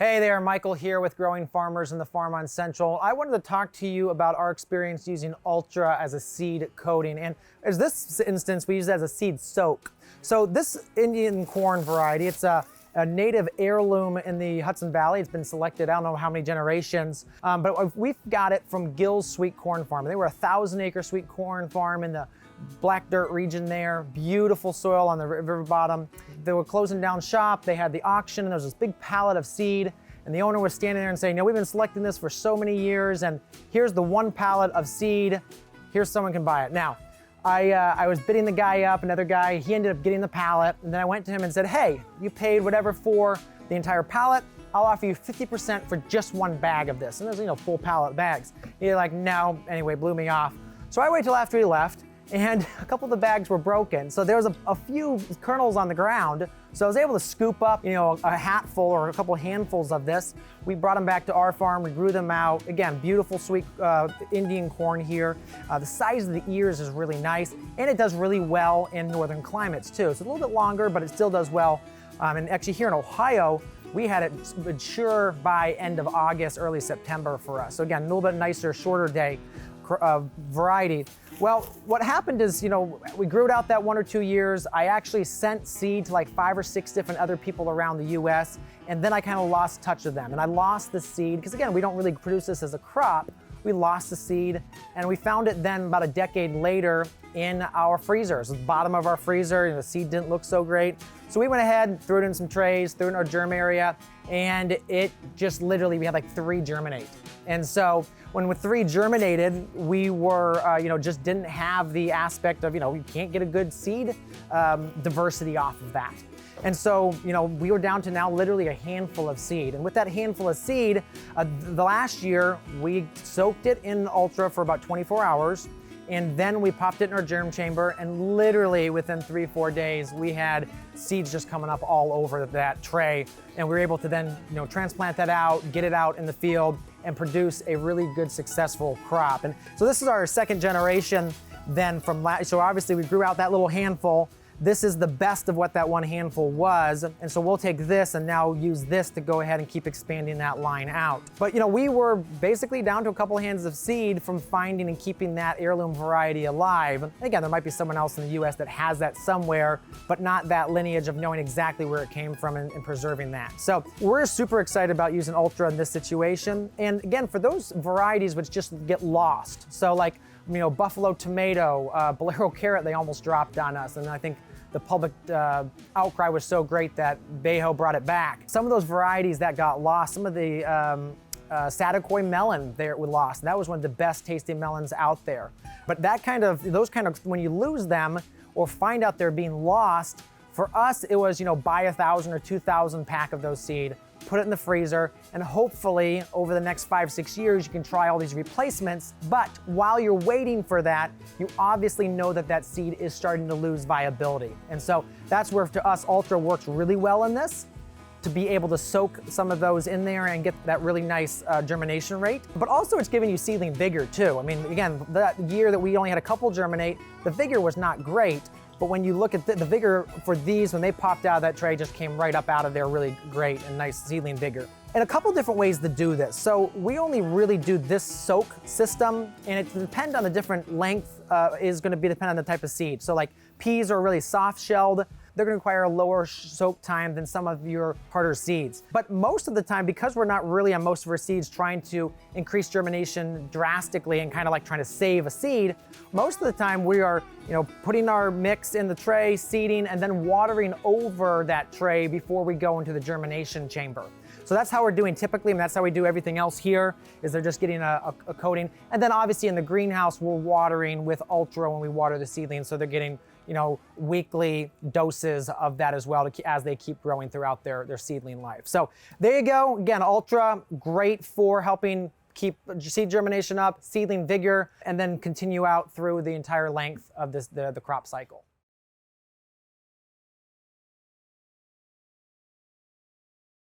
Hey there, Michael here with Growing Farmers and the Farm on Central. I wanted to talk to you about our experience using Ultra as a seed coating. And as this instance, we use it as a seed soak. So this Indian corn variety, it's a native heirloom in the Hudson Valley. It's been selected, I don't know how many generations, but we've got it from Gill's Sweet Corn Farm. They were a 1,000-acre sweet corn farm in the black dirt region there, beautiful soil on the river bottom. They were closing down shop, they had the auction, and there was this big pallet of seed, and the owner was standing there and saying, we've been selecting this for so many years, and here's the one pallet of seed, here's someone can buy it. Now, I was bidding the guy up, another guy, he ended up getting the pallet, and then I went to him and said, hey, you paid whatever for the entire pallet, I'll offer you 50% for just one bag of this. And there's, full pallet bags. He's like, no, anyway, blew me off. So I waited till after he left, and a couple of the bags were broken. So there was a few kernels on the ground. So I was able to scoop up, a hatful or a couple handfuls of this. We brought them back to our farm, we grew them out. Again, beautiful, sweet Indian corn here. The size of the ears is really nice, and it does really well in northern climates too. It's a little bit longer, but it still does well. And actually here in Ohio, we had it mature by end of August, early September for us. So again, a little bit nicer, shorter day variety. Well, what happened is, we grew it out that 1 or 2 years. I actually sent seed to like 5 or 6 different other people around the US, and then I kind of lost touch with them. And I lost the seed, because again, we don't really produce this as a crop. We lost the seed, and we found it then about a decade later in our freezers, the bottom of our freezer. The seed didn't look so great. So we went ahead, threw it in some trays, threw it in our germ area, and it just literally, we had like 3 germinate. And so when 3 germinated, we were, just didn't have the aspect of, you can't get a good seed diversity off of that. And so, we were down to now literally a handful of seed. And with that handful of seed, the last year, we soaked it in Ultra for about 24 hours. And then we popped it in our germ chamber, and literally within 3-4 days, we had seeds just coming up all over that tray. And we were able to then, transplant that out, get it out in the field, and produce a really good, successful crop. And so this is our second generation then from last, so obviously we grew out that little handful. This is the best of what that one handful was. And so we'll take this and now use this to go ahead and keep expanding that line out. But we were basically down to a couple hands of seed from finding and keeping that heirloom variety alive. And again, there might be someone else in the US that has that somewhere, but not that lineage of knowing exactly where it came from and preserving that. So we're super excited about using Ultra in this situation. And again, for those varieties which just get lost. So like, buffalo tomato, bolero carrot, they almost dropped on us. And I think the public outcry was so great that Beho brought it back. Some of those varieties that got lost, some of the Sadakoy melon there we lost. And that was one of the best tasting melons out there. But those kind of, when you lose them or find out they're being lost, for us, it was, buy 1,000 or 2,000 pack of those seed, put it in the freezer, and hopefully over the next 5-6 years, you can try all these replacements. But while you're waiting for that, you obviously know that that seed is starting to lose viability. And so that's where, to us, Ultra works really well in this, to be able to soak some of those in there and get that really nice germination rate. But also it's giving you seedling vigor too. I mean, again, that year that we only had a couple germinate, the vigor was not great. But when you look at the vigor for these, when they popped out of that tray, just came right up out of there really great and nice seedling vigor. And a couple different ways to do this. So we only really do this soak system, and it depends on the different length, is gonna be dependent on the type of seed. So like peas are really soft shelled. They're gonna require a lower soak time than some of your harder seeds. But most of the time, because we're not really on most of our seeds trying to increase germination drastically and kind of like trying to save a seed, most of the time we are, putting our mix in the tray, seeding, and then watering over that tray before we go into the germination chamber. So that's how we're doing typically, and that's how we do everything else here, is they're just getting a coating. And then obviously in the greenhouse, we're watering with Ultra when we water the seedlings, so they're getting weekly doses of that as well as they keep growing throughout their seedling life. So there you go. Again, Ultra, great for helping keep seed germination up, seedling vigor, and then continue out through the entire length of the crop cycle.